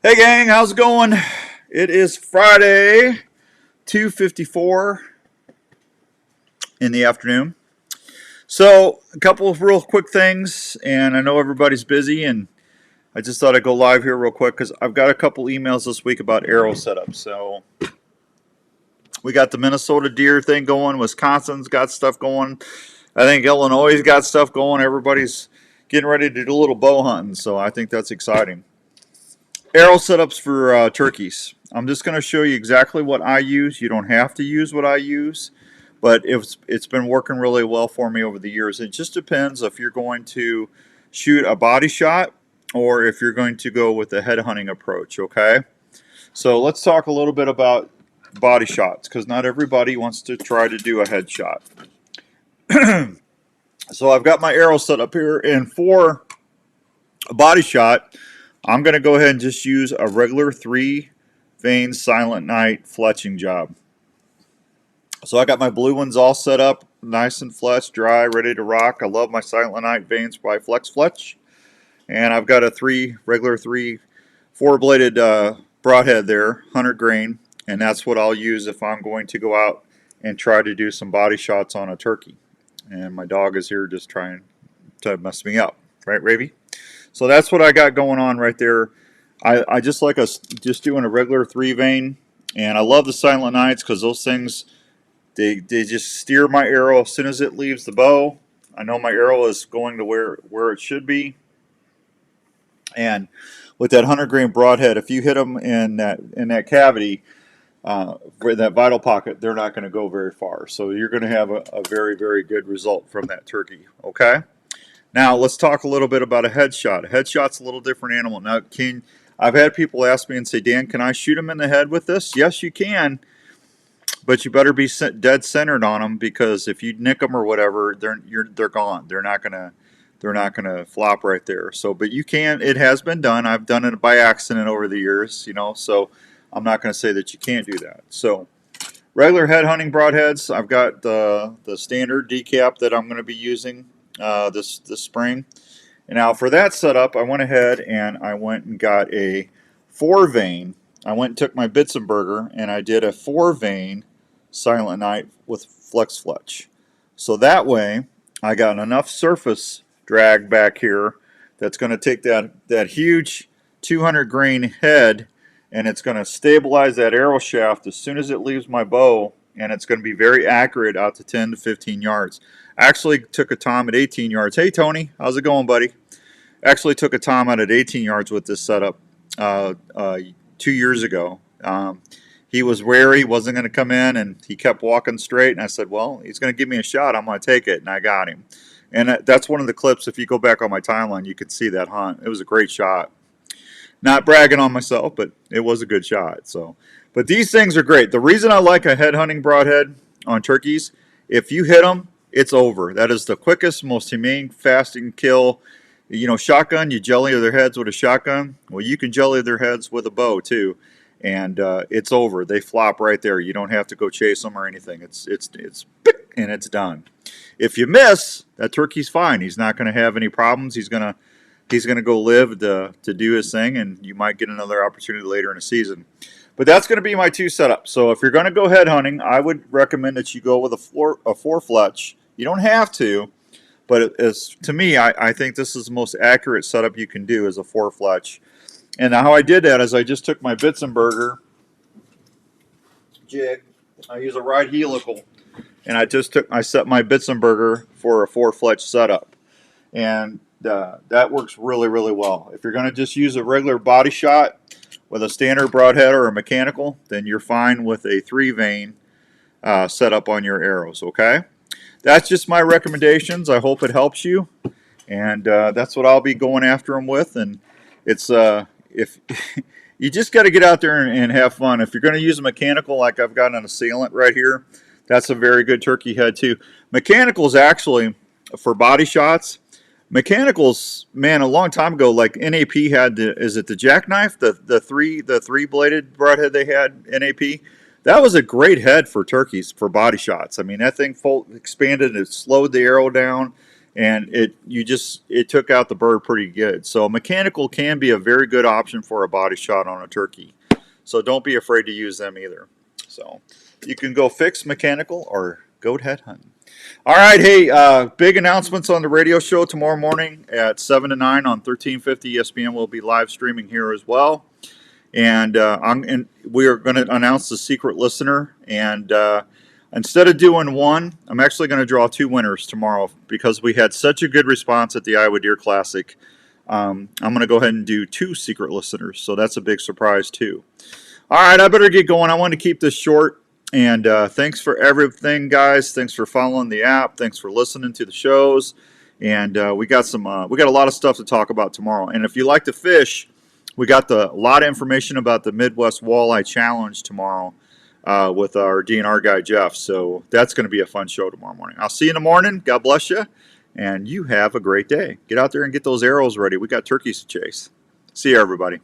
Hey gang, how's it going? It is Friday, 2:54 in the afternoon. So, a couple of real quick things, and I know everybody's busy, and I just thought I'd go live here real quick because I've got a couple emails this week about arrow setups. So, we got the Minnesota deer thing going, Wisconsin's got stuff going. I think Illinois' got stuff going. Everybody's getting ready to do a little bow hunting, so I think that's exciting. Arrow setups for turkeys. I'm just going to show you exactly what I use. You don't have to use what I use, but it's been working really well for me over the years. It just depends if you're going to shoot a body shot or if you're going to go with a head hunting approach, okay? So let's talk a little bit about body shots because not everybody wants to try to do a head shot. So I've got my arrow set up here, and for a body shot, I'm going to go ahead and just use a regular 3-vein Silent Night fletching job. So I got my blue ones all set up, nice and fletched, dry, ready to rock. I love my Silent Night veins by Flex Fletch. And I've got a regular 4-bladed broadhead there, 100 grain. And that's what I'll use if I'm going to go out and try to do some body shots on a turkey. And my dog is here just trying to mess me up. Right, Ravy? So that's what I got going on right there. I just like us just doing a regular 3-vein, and I love the Silent Nights because those things, they just steer my arrow as soon as it leaves the bow. I know my arrow is going to where it should be. And with that 100 grain broadhead, if you hit them in that cavity, for that vital pocket, they're not going to go very far. So you're going to have a very, very good result from that turkey. Okay. Now let's talk a little bit about a headshot. A headshot's a little different animal. Now, I've had people ask me and say, Dan, can I shoot them in the head with this? Yes, you can, but you better be dead centered on them because if you nick them or whatever, they're gone. They're not gonna flop right there. So, but you can. It has been done. I've done it by accident over the years, So I'm not going to say that you can't do that. So, regular head hunting broadheads. I've got the standard decap that I'm going to be using this spring. And now for that setup, I went ahead and I went and got a 4-vein. I went and took my Bitzenberger and I did a 4-vein Silent Night with Flex Fletch. So that way, I got enough surface drag back here that's going to take that huge 200 grain head and it's going to stabilize that arrow shaft as soon as it leaves my bow, and it's going to be very accurate out to 10 to 15 yards. I actually took a tom at 18 yards. Hey, Tony, how's it going, buddy? Actually took a tom out at 18 yards with this setup 2 years ago. He was wary, wasn't going to come in, and he kept walking straight, and I said, well, he's going to give me a shot. I'm going to take it, and I got him. And that's one of the clips, if you go back on my timeline, you could see that hunt. It was a great shot. Not bragging on myself, but it was a good shot. So, but these things are great. The reason I like a head hunting broadhead on turkeys, if you hit them, it's over. That is the quickest, most humane, fasting kill. Shotgun, you jelly their heads with a shotgun. Well, you can jelly their heads with a bow too, and it's over. They flop right there. You don't have to go chase them or anything. It's and it's done. If you miss, that turkey's fine. He's not going to have any problems. He's gonna go live to do his thing, and you might get another opportunity later in the season. But that's going to be my 2 setups. So if you're going to go head hunting, I would recommend that you go with a 4 fletch. You don't have to, but to me, I think this is the most accurate setup you can do is a 4 fletch. And how I did that is I just took my Bitzenberger jig. I use a right helical, and I set my Bitzenberger for a 4 fletch setup, and that works really, really well. If you're going to just use a regular body shot with a standard broadhead or a mechanical, then you're fine with a 3-vein setup on your arrows, okay? That's just my recommendations. I hope it helps you, and that's what I'll be going after them with. And it's if you just got to get out there and have fun. If you're going to use a mechanical, like I've got an assailant right here, that's a very good turkey head too. Mechanicals actually for body shots. Mechanicals, man, a long time ago, like NAP had is it the jackknife, the three bladed broadhead they had NAP. That was a great head for turkeys for body shots. I mean, that thing expanded, it slowed the arrow down, and it took out the bird pretty good. So mechanical can be a very good option for a body shot on a turkey. So don't be afraid to use them either. So you can go fixed, mechanical, or goat head hunting. All right, hey, big announcements on the radio show tomorrow morning at 7 to 9 on 1350 ESPN. We'll be live streaming here as well. And we are going to announce the secret listener. And instead of doing one, I'm actually going to draw 2 winners tomorrow because we had such a good response at the Iowa Deer Classic. I'm going to go ahead and do 2 secret listeners. So that's a big surprise, too. All right, I better get going. I want to keep this short. And thanks for everything, guys. Thanks for following the app. Thanks for listening to the shows. And we got a lot of stuff to talk about tomorrow. And if you like to fish, we got a lot of information about the Midwest Walleye Challenge tomorrow with our DNR guy, Jeff. So that's going to be a fun show tomorrow morning. I'll see you in the morning. God bless you. And you have a great day. Get out there and get those arrows ready. We got turkeys to chase. See you, everybody.